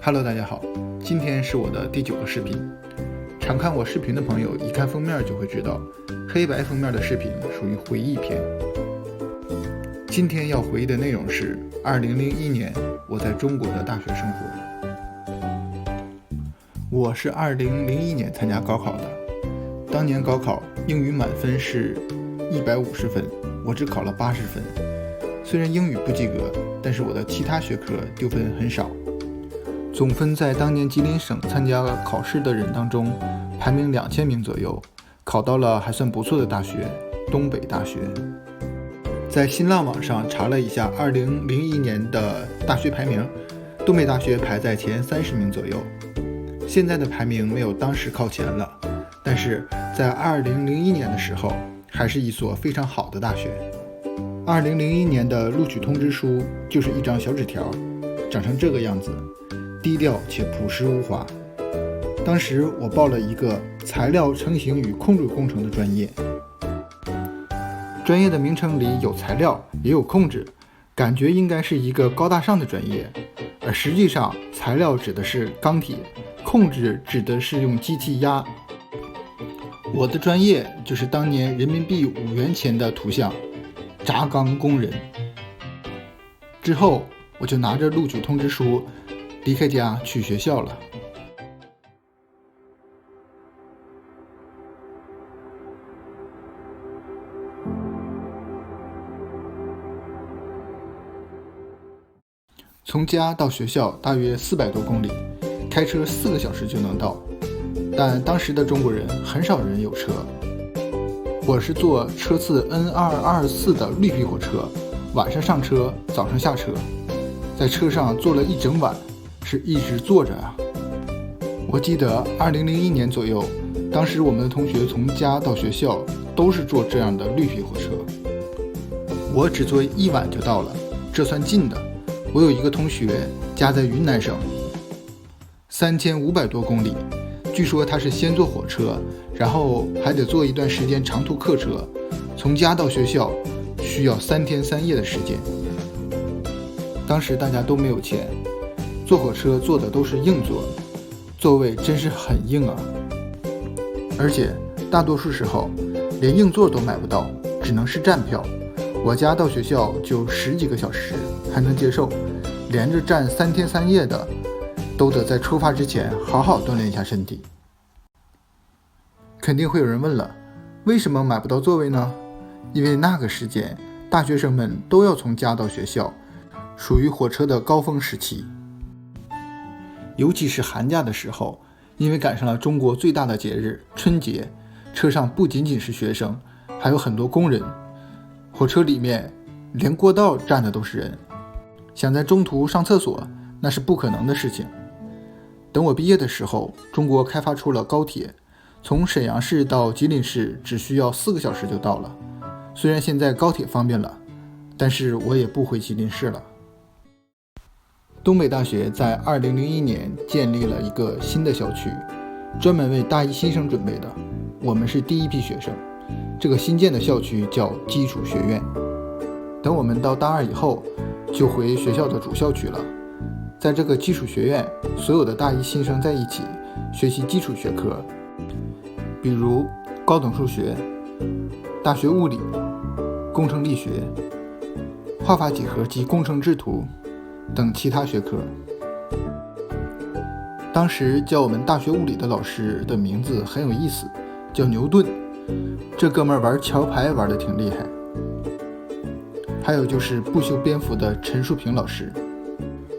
Hello， 大家好，今天是我的第9个视频。常看我视频的朋友，一看封面就会知道，黑白封面的视频属于回忆片。今天要回忆的内容是2001年我在中国的大学生活。我是2001年参加高考的，当年高考英语满分是150分，我只考了80分。虽然英语不及格，但是我的其他学科丢分很少。总分在当年吉林省参加考试的人当中排名2000名左右，考到了还算不错的大学——东北大学。在新浪网上查了一下2001年的大学排名，东北大学排在前30名左右。现在的排名没有当时靠前了，但是在2001年的时候，还是一所非常好的大学。2001年的录取通知书就是一张小纸条，长成这个样子，低调且朴实无华。当时我报了一个材料成型与控制工程的专业，专业的名称里有材料也有控制，感觉应该是一个高大上的专业，而实际上材料指的是钢铁，控制指的是用机器压。我的专业就是当年人民币5元钱的图像，轧钢工人。之后我就拿着录取通知书离开家去学校了。从家到学校大约400多公里，开车4个小时就能到。但当时的中国人很少人有车。我是坐车次 N224 的绿皮火车，晚上上车，早上下车，在车上坐了一整晚，是一直坐着啊。我记得2001年左右，当时我们的同学从家到学校都是坐这样的绿皮火车。我只坐1晚就到了，这算近的。我有一个同学家在云南省，3500多公里，据说他是先坐火车，然后还得坐一段时间长途客车，从家到学校需要3天3夜的时间。当时大家都没有钱，坐火车坐的都是硬座，座位真是很硬啊，而且大多数时候连硬座都买不到，只能是站票。我家到学校就10几个小时还能接受，连着站3天3夜的都得在出发之前好好锻炼一下身体。肯定会有人问了，为什么买不到座位呢？因为那个时间大学生们都要从家到学校，属于火车的高峰时期。尤其是寒假的时候，因为赶上了中国最大的节日春节，车上不仅仅是学生，还有很多工人。火车里面连过道站的都是人，想在中途上厕所那是不可能的事情。等我毕业的时候，中国开发出了高铁，从沈阳市到吉林市只需要4个小时就到了。虽然现在高铁方便了，但是我也不回吉林市了。东北大学在2001年建立了一个新的校区，专门为大一新生准备的，我们是第一批学生。这个新建的校区叫基础学院。等我们到大2以后，就回学校的主校区了。在这个基础学院，所有的大一新生在一起学习基础学科，比如高等数学、大学物理、工程力学、化法几何及工程制图等其他学科。当时教我们大学物理的老师的名字很有意思，叫牛顿。这哥们儿玩桥牌玩得挺厉害。还有就是不修边幅的陈树平老师。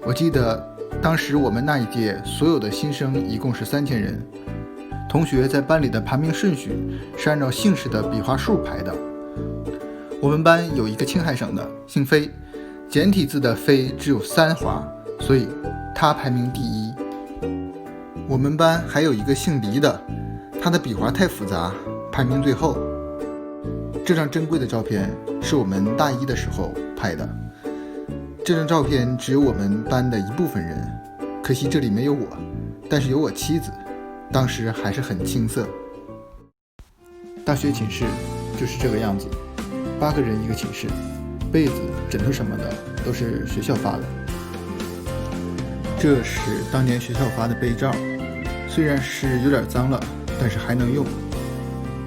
我记得当时我们那一届所有的新生一共是3000人，同学在班里的排名顺序是按照姓氏的笔画数排的。我们班有一个青海省的姓飞，简体字的飞只有3画，所以他排名第1。我们班还有一个姓黎的，他的笔画太复杂，排名最后。这张珍贵的照片是我们大一的时候拍的，这张照片只有我们班的一部分人，可惜这里没有我，但是有我妻子，当时还是很青涩。大学寝室就是这个样子，8个人一个寝室，被子、枕头什么的都是学校发的。这是当年学校发的背照，虽然是有点脏了，但是还能用。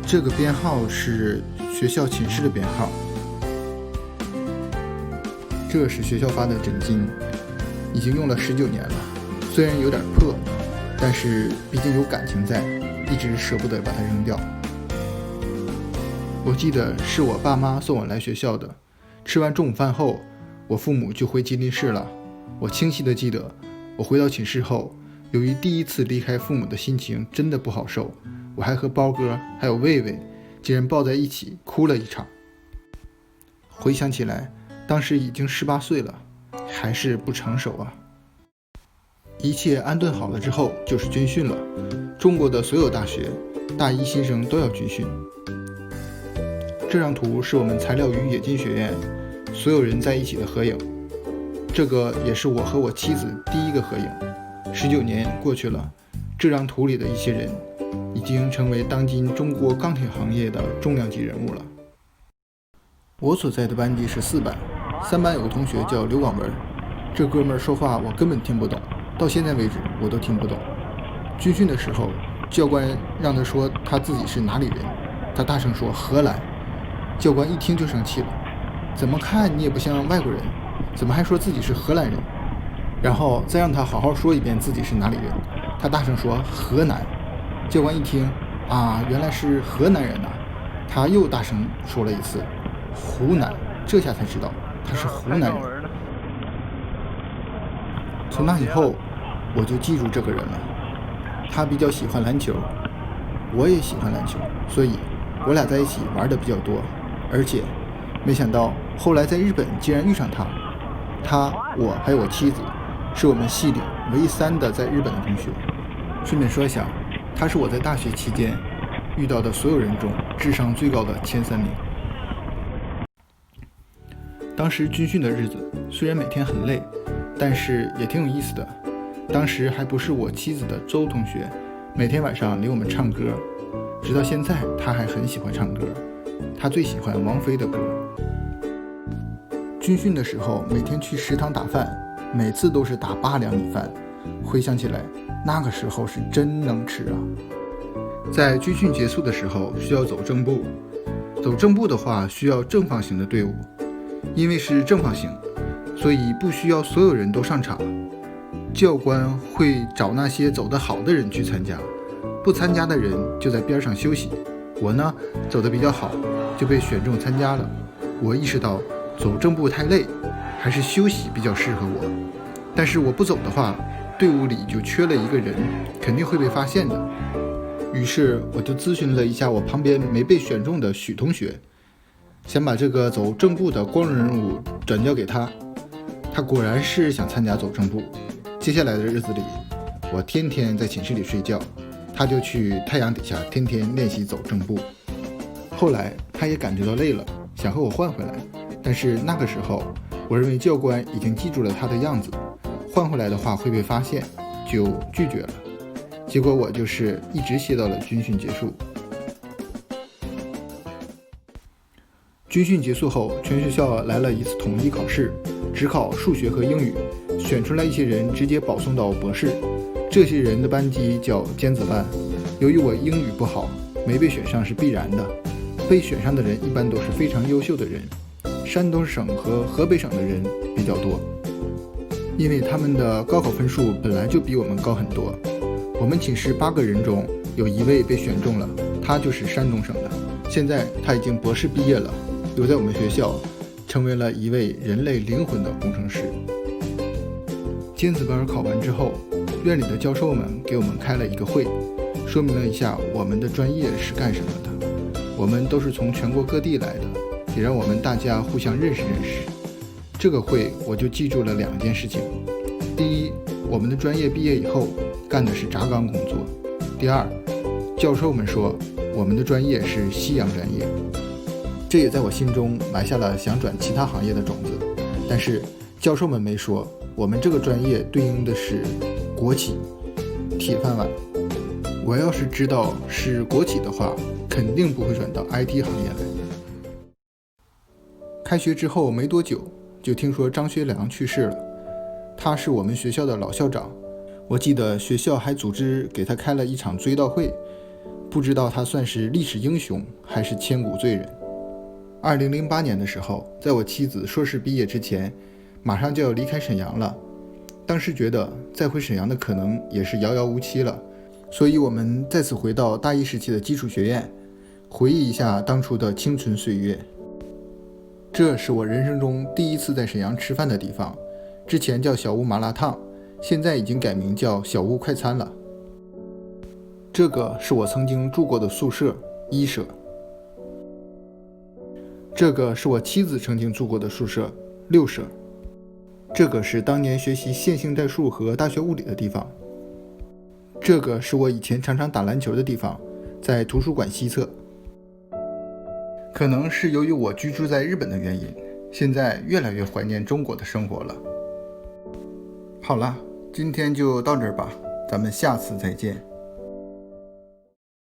这个编号是学校寝室的编号。这是学校发的枕巾，已经用了19年了，虽然有点破，但是毕竟有感情在，一直舍不得把它扔掉。我记得是我爸妈送我来学校的，吃完中午饭后，我父母就回吉林市了。我清晰地记得，我回到寝室后，由于第一次离开父母的心情真的不好受，我还和包哥还有魏魏竟然抱在一起哭了一场。回想起来，当时已经18岁了，还是不成熟啊。一切安顿好了之后，就是军训了。中国的所有大学大一新生都要军训。这张图是我们材料与冶金学院所有人在一起的合影，这个也是我和我妻子第一个合影。19年过去了，这张图里的一些人已经成为当今中国钢铁行业的重量级人物了。我所在的班级是4班，3班有个同学叫刘广文，这哥们儿说话我根本听不懂，到现在为止我都听不懂。军训的时候，教官让他说他自己是哪里人，他大声说荷兰，教官一听就生气了，怎么看你也不像外国人，怎么还说自己是荷兰人？然后再让他好好说一遍自己是哪里人，他大声说河南，教官一听啊，原来是河南人啊，他又大声说了一次湖南，这下才知道他是湖南人。从那以后我就记住这个人了，他比较喜欢篮球，我也喜欢篮球，所以我俩在一起玩的比较多，而且没想到后来在日本竟然遇上他，我还有我妻子是我们系里唯3的在日本的同学。顺便说一下，他是我在大学期间遇到的所有人中智商最高的前3名。当时军训的日子虽然每天很累，但是也挺有意思的。当时还不是我妻子的周同学，每天晚上领我们唱歌，直到现在他还很喜欢唱歌，他最喜欢王菲的歌。军训的时候每天去食堂打饭，每次都是打8两米饭，回想起来那个时候是真能吃啊。在军训结束的时候需要走正步，走正步的话需要正方形的队伍，因为是正方形，所以不需要所有人都上场，教官会找那些走得好的人去参加，不参加的人就在边上休息。我呢走得比较好，就被选中参加了。我意识到走正步太累，还是休息比较适合我，但是我不走的话，队伍里就缺了一个人，肯定会被发现的。于是我就咨询了一下我旁边没被选中的许同学，想把这个走正步的光荣任务转交给他。他果然是想参加走正步。接下来的日子里，我天天在寝室里睡觉，他就去太阳底下天天练习走正步。后来他也感觉到累了，想和我换回来，但是那个时候我认为教官已经记住了他的样子，换回来的话会被发现，就拒绝了。结果我就是一直歇到了军训结束。军训结束后，全学校来了一次统一考试，只考数学和英语，选出来一些人直接保送到博士。这些人的班级叫尖子班。由于我英语不好，没被选上是必然的，被选上的人一般都是非常优秀的人，山东省和河北省的人比较多，因为他们的高考分数本来就比我们高很多。我们寝室8个人中有1位被选中了，他就是山东省的，现在他已经博士毕业了，留在我们学校，成为了一位人类灵魂的工程师。尖子班考完之后，院里的教授们给我们开了一个会，说明了一下我们的专业是干什么的。我们都是从全国各地来的，也让我们大家互相认识认识。这个会我就记住了2件事情。第一，我们的专业毕业以后干的是轧钢工作。第二，教授们说我们的专业是夕阳专业。这也在我心中埋下了想转其他行业的种子，但是教授们没说我们这个专业对应的是国企，铁饭碗。我要是知道是国企的话，肯定不会转到 IT 行业来。开学之后没多久，就听说张学良去世了。他是我们学校的老校长，我记得学校还组织给他开了一场追悼会，不知道他算是历史英雄还是千古罪人。2008年的时候，在我妻子硕士毕业之前，马上就要离开沈阳了。当时觉得再回沈阳的可能也是遥遥无期了，所以我们再次回到大一时期的基础学院，回忆一下当初的青春岁月。这是我人生中第一次在沈阳吃饭的地方，之前叫小屋麻辣烫，现在已经改名叫小屋快餐了。这个是我曾经住过的宿舍一舍，这个是我妻子曾经住过的宿舍六舍，这个是当年学习线性代数和大学物理的地方，这个是我以前常常打篮球的地方，在图书馆西侧。可能是由于我居住在日本的原因，现在越来越怀念中国的生活了。好了，今天就到这儿吧，咱们下次再见。